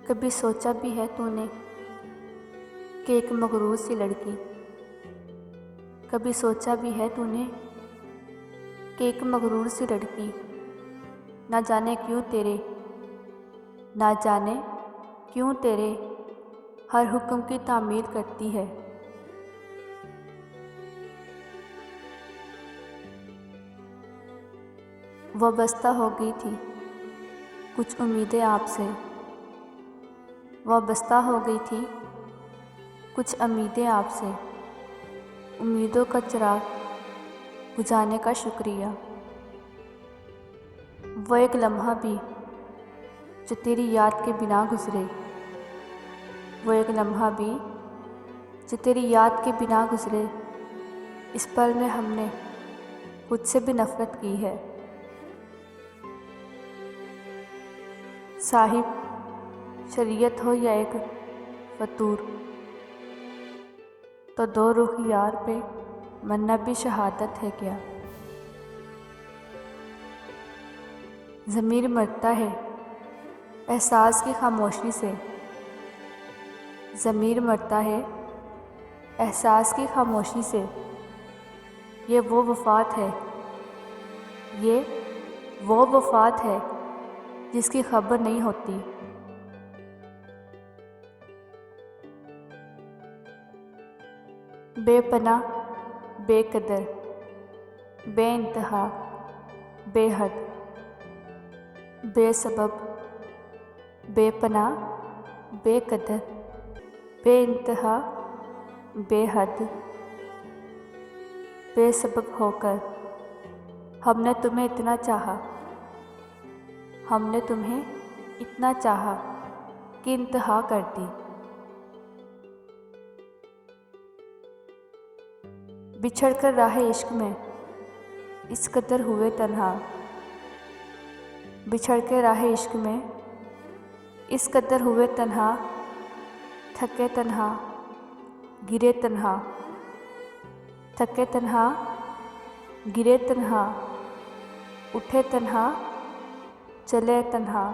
कभी सोचा भी है तूने कि एक मगरूर सी लड़की, कभी सोचा भी है तूने कि एक मगरूर सी लड़की ना जाने क्यों तेरे हर हुक्म की तामील करती है। वह बस्ता हो गई थी कुछ उम्मीदें आपसे, वह बस्ता हो गई थी कुछ उम्मीदें आपसे। उम्मीदों का चिराग बुझाने का शुक्रिया। वो एक लम्हा भी जो तेरी याद के बिना गुजरे, वो एक लम्हा भी जो तेरी याद के बिना गुजरे। इस पल में हमने खुद से भी नफरत की है। साहिब शरीयत हो या एक फतूर, तो दो रुख यार पे मरना भी शहादत है क्या। ज़मीर मरता है एहसास की खामोशी से, ज़मीर मरता है एहसास की खामोशी से। ये वो वफ़ात है जिसकी खबर नहीं होती। बेपनाह, बेकदर, बेइंतहा, बेहद, बेसबब, बेपनाह, बेकदर, बेइंतहा, बेहद, बेसबब होकर हमने तुम्हें इतना चाहा कि इंतहा कर दी। बिछड़कर राह इश्क में इस कदर हुए तन्हा, बिछड़ के राह इश्क में इस कदर हुए तन्हा। थके तन्हा, गिरे तन्हा, थके तन्हा, गिरे तन्हा, उठे तन्हा, चले तन्हा।